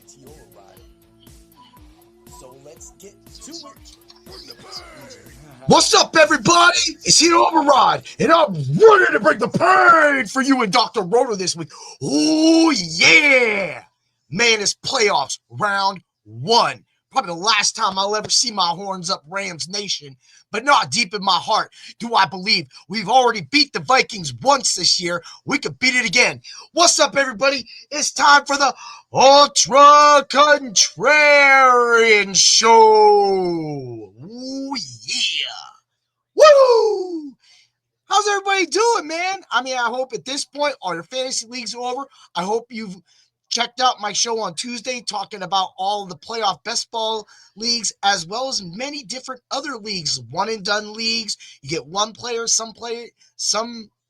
It's the override. So let's get to it. What's up, everybody? It's the Override, and I'm ready to bring the pain for you and Dr. Roto this week. Oh, yeah! Man, it's playoffs, round one. Probably the last time I'll ever see my horns up Rams Nation, but not deep in my heart do I believe we've already beat the Vikings once this year. We could beat it again. What's up, everybody? It's time for the Ultra Contrarian Show. Ooh, yeah. Woo! How's everybody doing, man? I mean, I hope at this point all your fantasy leagues are over. I hope you've checked out my show on Tuesday talking about all the playoff best ball leagues as well as many different other leagues, one and done leagues. You get one player, some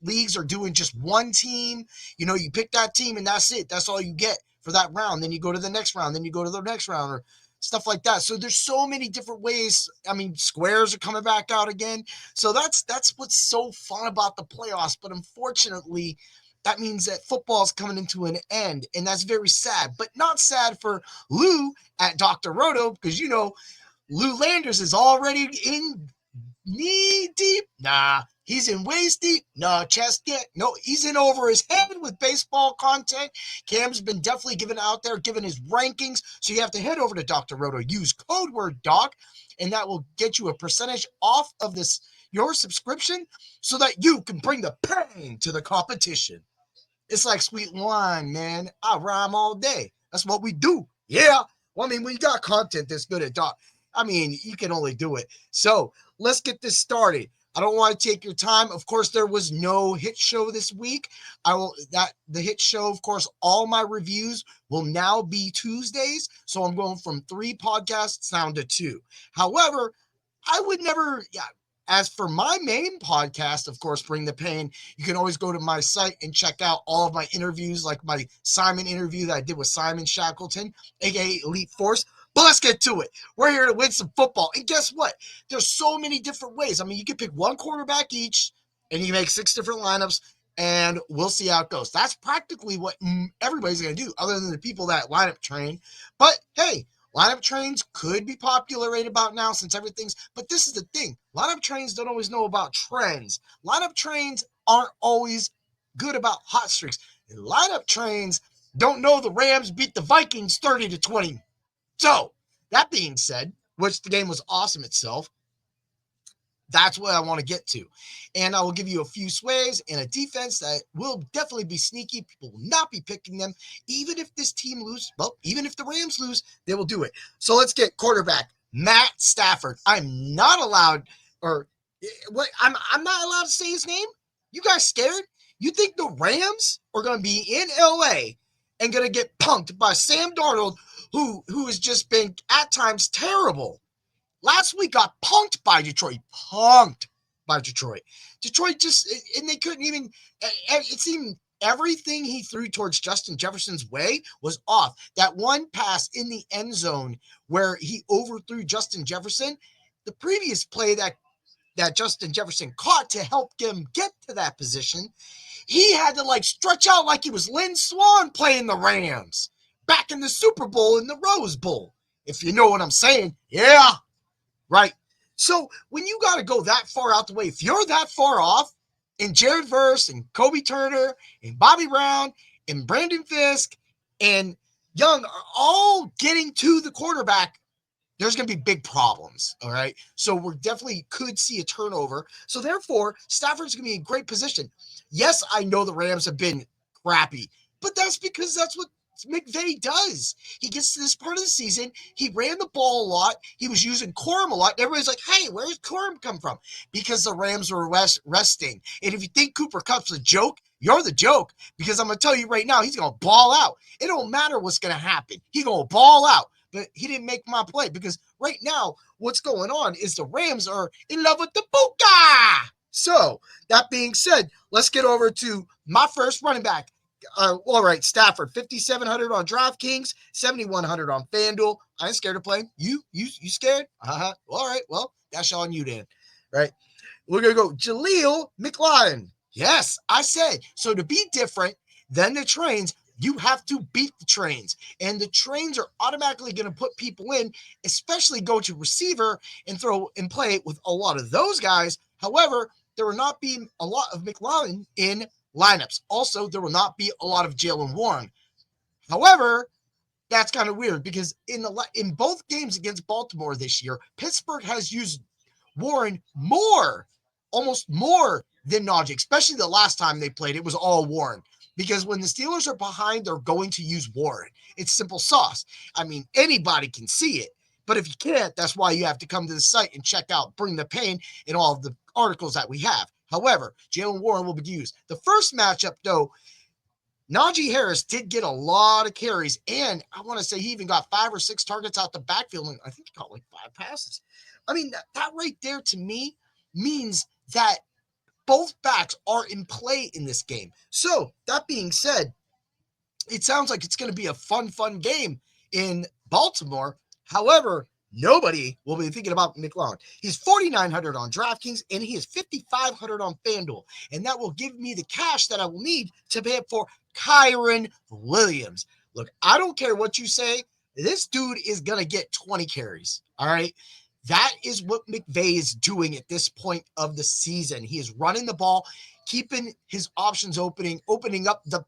leagues are doing just one team. You know, you pick that team and that's it. That's all you get for that round. Then you go to the next round, then you go to the next round, or stuff like that. So there's so many different ways. I mean, squares are coming back out again. So that's what's so fun about the playoffs. But unfortunately, that means that football is coming into an end, and that's very sad. But not sad for Lou at Dr. Roto, because, you know, Lou Landers is already in knee deep. Nah, he's in waist deep. No, chest deep. No, he's in over his head with baseball content. Cam's been definitely giving out there, giving his rankings. So you have to head over to Dr. Roto, use code word doc, and that will get you a percentage off of your subscription so that you can bring the pain to the competition. It's like sweet wine, man. I rhyme all day. That's what we do. Yeah. Well, I mean, when you got content that's good at doc, I mean, you can only do it. So let's get this started. I don't want to take your time. Of course, there was no hit show this week. The hit show, of course, all my reviews will now be Tuesdays. So I'm going from 3 podcasts down to 2. However, I would never, as for my main podcast, of course, Bring the Pain, you can always go to my site and check out all of my interviews, like my Simon interview that I did with Simon Shackleton, aka Elite Force. But let's get to it. We're here to win some football. And guess what? There's so many different ways. I mean, you can pick one quarterback each, and you make 6 different lineups, and we'll see how it goes. That's practically what everybody's going to do, other than the people that lineup train. But hey, lineup trains could be popular right about now since everything's, but this is the thing. Lineup trains don't always know about trends. Lineup trains aren't always good about hot streaks. And lineup trains don't know the Rams beat the Vikings 30-20. So, that being said, which the game was awesome itself, that's what I want to get to. And I will give you a few sways and a defense that will definitely be sneaky. People will not be picking them. Even if this team loses, well, even if the Rams lose, they will do it. So let's get quarterback, Matt Stafford. I'm not allowed, or what? I'm not allowed to say his name? You guys scared? You think the Rams are going to be in LA and going to get punked by Sam Darnold, who has just been at times terrible? Last week got punked by Detroit. Detroit just, and they couldn't even, it seemed everything he threw towards Justin Jefferson's way was off. That one pass in the end zone where he overthrew Justin Jefferson, the previous play that Justin Jefferson caught to help him get to that position, he had to like stretch out like he was Lynn Swann playing the Rams back in the Super Bowl in the Rose Bowl. If you know what I'm saying. Yeah. Right. So when you got to go that far out the way, if you're that far off, and Jared Verse and Kobe Turner and Bobby Brown and Brandon Fisk and Young are all getting to the quarterback, there's going to be big problems. All right. So we definitely could see a turnover. So therefore, Stafford's going to be in great position. Yes, I know the Rams have been crappy, but that's because that's what McVay does. He gets to this part of the season. He ran the ball a lot. He was using Corum a lot. And everybody's like, hey, where's Corum come from? Because the Rams were resting. And if you think Cooper Kupp's a joke, you're the joke. Because I'm going to tell you right now, he's going to ball out. It don't matter what's going to happen. He's going to ball out. But he didn't make my play because right now what's going on is the Rams are in love with the Buka. So that being said, let's get over to my first running back. All right, Stafford, 5,700 on DraftKings, 7,100 on FanDuel. I ain't scared of playing. You scared? Uh-huh. All right, well, that's on you then, right? We're going to go Jaleel McLaughlin. Yes, I said. So to be different than the trains, You have to beat the trains, and the trains are automatically going to put people in, especially go to receiver and throw and play with a lot of those guys. However, there will not be a lot of McLaurin in lineups. Also, there will not be a lot of Jalen Warren. However, that's kind of weird because in both games against Baltimore this year, Pittsburgh has used Warren more, almost more than Najee, especially the last time they played. It was all Warren because when the Steelers are behind, they're going to use Warren. It's simple sauce. I mean, anybody can see it. But if you can't, that's why you have to come to the site and check out Bring the Pain and all of the articles that we have. However, Jalen Warren will be used. The first matchup, though, Najee Harris did get a lot of carries, and I want to say he even got 5 or 6 targets out the backfield, and I think he caught like 5 passes. I mean, that right there to me means that both backs are in play in this game. So, that being said, it sounds like it's going to be a fun game in Baltimore. However, nobody will be thinking about McLaurin. He's 4,900 on DraftKings, and he is 5,500 on FanDuel. And that will give me the cash that I will need to pay it for Kyren Williams. Look, I don't care what you say. This dude is going to get 20 carries. All right. That is what McVay is doing at this point of the season. He is running the ball, keeping his options opening up the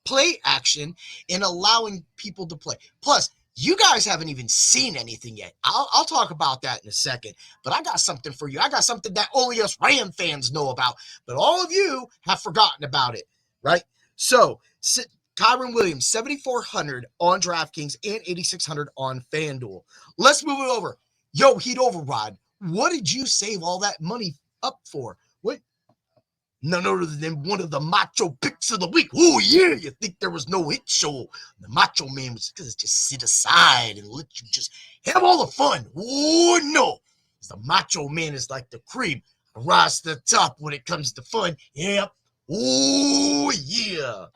play action and allowing people to play. Plus, you guys haven't even seen anything yet. I'll talk about that in a second, but I got something for you. I got something that only us Ram fans know about, but all of you have forgotten about it, right? So, Kyren Williams, 7,400 on DraftKings and 8,600 on FanDuel. Let's move it over. Yo, Heat Override, what did you save all that money up for? What? None other than one of the macho picks of the week. Oh, yeah, you think there was no hit show. The Macho Man was going to just sit aside and let you just have all the fun. Oh, no. The Macho Man is like the cream. Rise to the top when it comes to fun. Yep. Oh, yeah.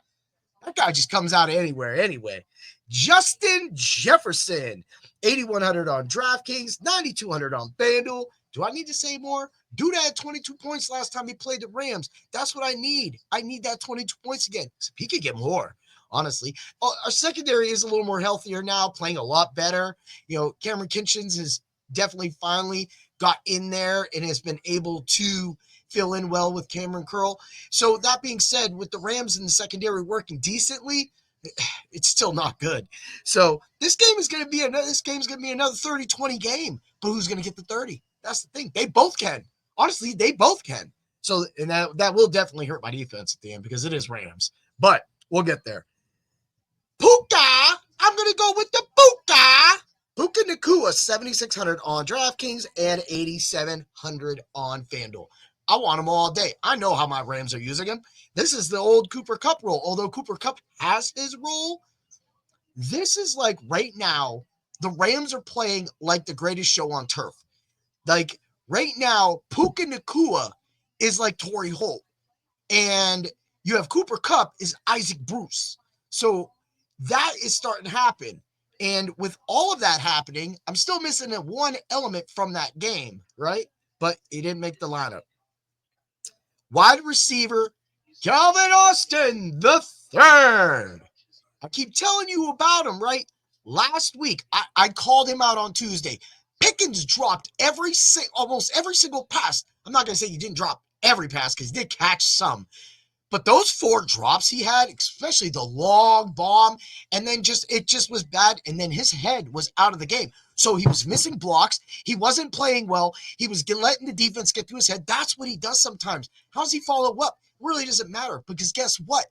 That guy just comes out of anywhere anyway. Justin Jefferson, 8,100 on DraftKings, 9,200 on FanDuel. Do I need to say more? Dude had 22 points last time he played the Rams. That's what I need. I need that 22 points again. So he could get more, honestly. Our secondary is a little more healthier now, playing a lot better. You know, Cameron Kinchins has definitely finally got in there and has been able to fill in well with Cameron Curl. So that being said, with the Rams in the secondary working decently, it's still not good. So this game is going to be another 30-20 game. But who's going to get the 30? That's the thing. They both can. Honestly, they both can. So, and that will definitely hurt my defense at the end because it is Rams. But we'll get there. Puka! I'm going to go with the Puka! Puka Nacua, 7,600 on DraftKings and 8,700 on FanDuel. I want him all day. I know how my Rams are using him. This is the old Cooper Kupp role. Although Cooper Kupp has his role, this is like right now, the Rams are playing like the greatest show on turf. Like right now, Puka Nacua is like Torrey Holt. And you have Cooper Kupp is Isaac Bruce. So that is starting to happen. And with all of that happening, I'm still missing one element from that game, right? But he didn't make the lineup. Wide receiver, Calvin Austin the third. I keep telling you about him, right? Last week, I called him out on Tuesday. Pickens dropped almost every single pass. I'm not going to say he didn't drop every pass because he did catch some. But those 4 drops he had, especially the long bomb, and then it just was bad. And then his head was out of the game. So he was missing blocks. He wasn't playing well. He was letting the defense get through his head. That's what he does sometimes. How does he follow up? Really doesn't matter because guess what?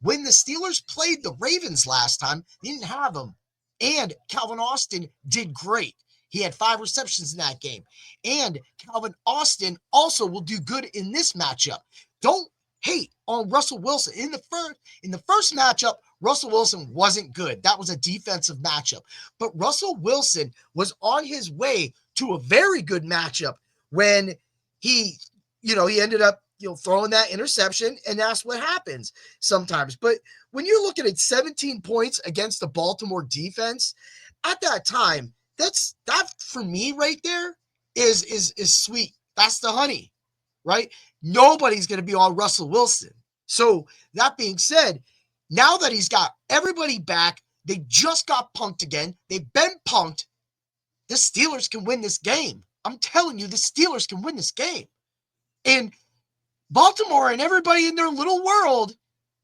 When the Steelers played the Ravens last time, they didn't have him. And Calvin Austin did great. He had 5 receptions in that game. And Calvin Austin also will do good in this matchup. Don't hate on Russell Wilson. In the first matchup, Russell Wilson wasn't good. That was a defensive matchup. But Russell Wilson was on his way to a very good matchup when he ended up throwing that interception, and that's what happens sometimes. But when you're looking at 17 points against the Baltimore defense, at that time, that for me right there is sweet. That's the honey, right? Nobody's going to be on Russell Wilson. So that being said, Now that he's got everybody back, they just got punked again. They've been punked. The Steelers can win this game. I'm telling you, the Steelers can win this game. And Baltimore and everybody in their little world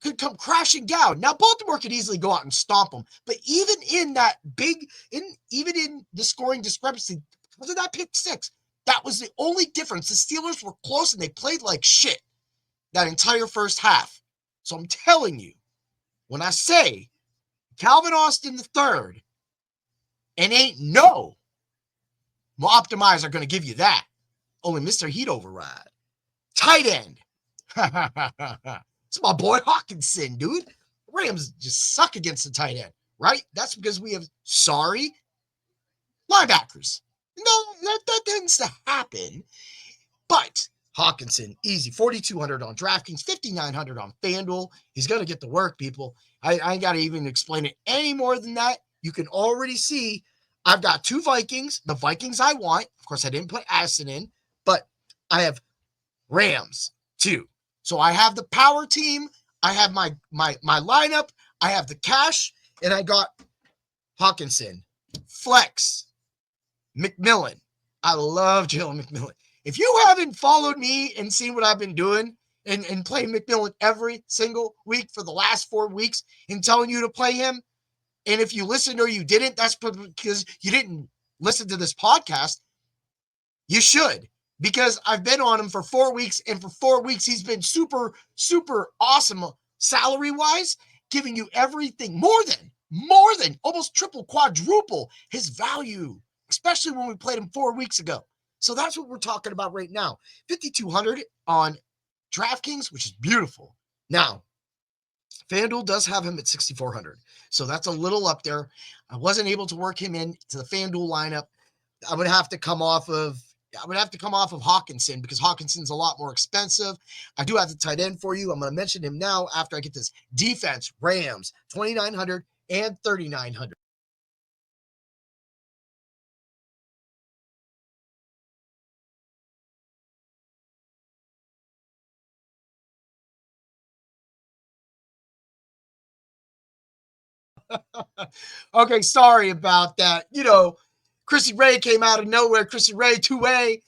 could come crashing down. Now, Baltimore could easily go out and stomp them. But even in that even in the scoring discrepancy, because of that pick six, that was the only difference. The Steelers were close and they played like shit that entire first half. So I'm telling you, when I say Calvin Austin III and ain't no optimizer going to give you that. Only Mr. Heat Override. Tight end. It's my boy Hawkinson, dude. Rams just suck against the tight end, right? That's because we have sorry linebackers. No, that tends to happen. But Hawkinson, easy. 4,200 on DraftKings, 5,900 on FanDuel. He's going to get the work, people. I ain't got to even explain it any more than that. You can already see I've got two Vikings, the Vikings I want. Of course, I didn't put Addison in, but I have Rams too. So I have the power team. I have my lineup. I have the cash, and I got Hawkinson, flex, McMillan. I love Jalen McMillan. If you haven't followed me and seen what I've been doing and playing McMillan every single week for the last 4 weeks and telling you to play him, and if you listened or you didn't, that's because you didn't listen to this podcast. You should, because I've been on him for 4 weeks, and for 4 weeks, he's been super, super awesome salary-wise, giving you everything more than, almost triple, quadruple his value, especially when we played him 4 weeks ago. So that's what we're talking about right now. 5,200 on DraftKings, which is beautiful. Now, FanDuel does have him at 6,400. So that's a little up there. I wasn't able to work him into the FanDuel lineup. I would have to come off of Hawkinson because Hawkinson's a lot more expensive. I do have the tight end for you. I'm going to mention him now after I get this defense. Rams, 2,900 and 3,900. Okay, sorry about that. Chrissy Ray came out of nowhere. Chrissy Ray, 2A,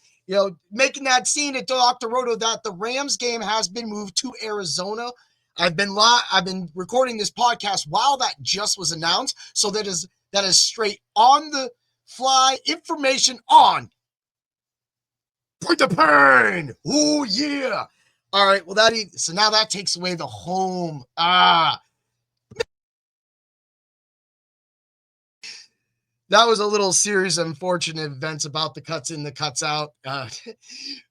making that scene at Dr. Roto that the Rams game has been moved to Arizona. I've been recording this podcast while that just was announced. So that is straight on the fly information on Point the Pain. Oh, yeah. All right. Well, so now that takes away the home. That was a little series of unfortunate events about the cuts in, the cuts out.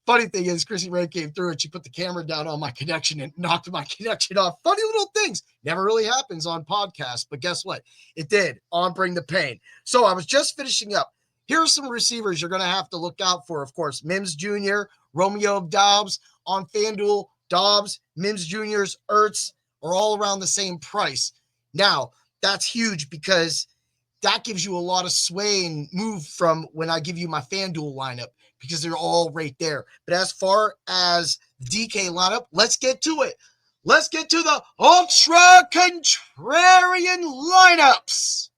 Funny thing is, Chrissy Ray came through and she put the camera down on my connection and knocked my connection off. Funny little things. Never really happens on podcasts, but guess what? It did on Bring the Pain. So I was just finishing up. Here are some receivers you're going to have to look out for. Of course, Mims Jr., Romeo Doubs on FanDuel. Dobbs, Mims Jr.'s, Ertz are all around the same price. Now, that's huge because that gives you a lot of sway and move from when I give you my FanDuel lineup because they're all right there. But as far as DK lineup, let's get to it. Let's get to the Ultra Contrarian Lineups.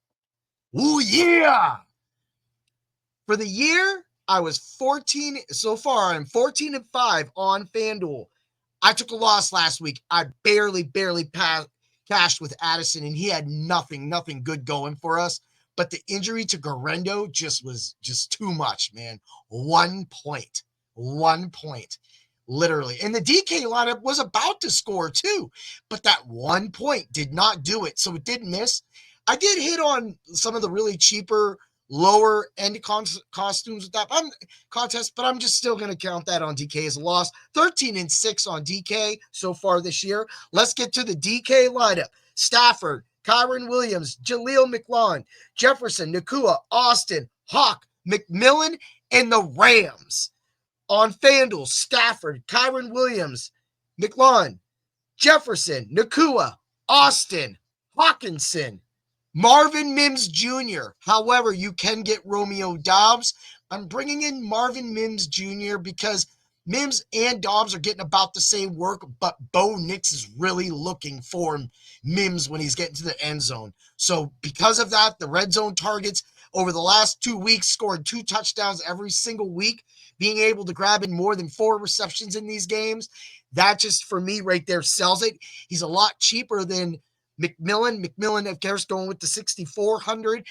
Ooh, yeah. For the year, I was 14. So far, I'm 14-5 on FanDuel. I took a loss last week. I barely cashed with Addison, and he had nothing good going for us. But the injury to Garendo was too much, man. 1 point. 1 point. Literally. And the DK lineup was about to score too. But that 1 point did not do it. So it did miss. I did hit on some of the really cheaper, lower end costumes with that contest, but I'm just still going to count that on DK as a loss. 13-6 on DK so far this year. Let's get to the DK lineup. Stafford, Kyron Williams, Jaleel McLaughlin, Jefferson, Nakua, Austin, Hawk, McMillan, and the Rams. On FanDuel, Stafford, Kyron Williams, McLaughlin, Jefferson, Nakua, Austin, Hawkinson, Marvin Mims Jr. However, you can get Romeo Doubs. I'm bringing in Marvin Mims Jr. because Mims and Dobbs are getting about the same work, but Bo Nix is really looking for Mims when he's getting to the end zone. So because of that, the red zone targets over the last 2 weeks scored 2 touchdowns every single week, being able to grab in more than 4 receptions in these games. That just, for me, right there sells it. He's a lot cheaper than McMillan. McMillan, of course, going with the 6,400.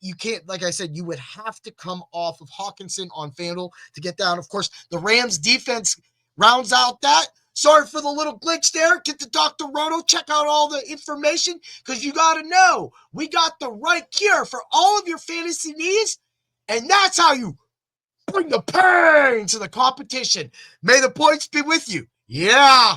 You can't, like I said, you would have to come off of Hawkinson on FanDuel to get down. Of course, the Rams defense rounds out that. Sorry for the little glitch there. Get to Dr. Roto. Check out all the information because you got to know we got the right cure for all of your fantasy needs. And that's how you bring the pain to the competition. May the points be with you. Yeah.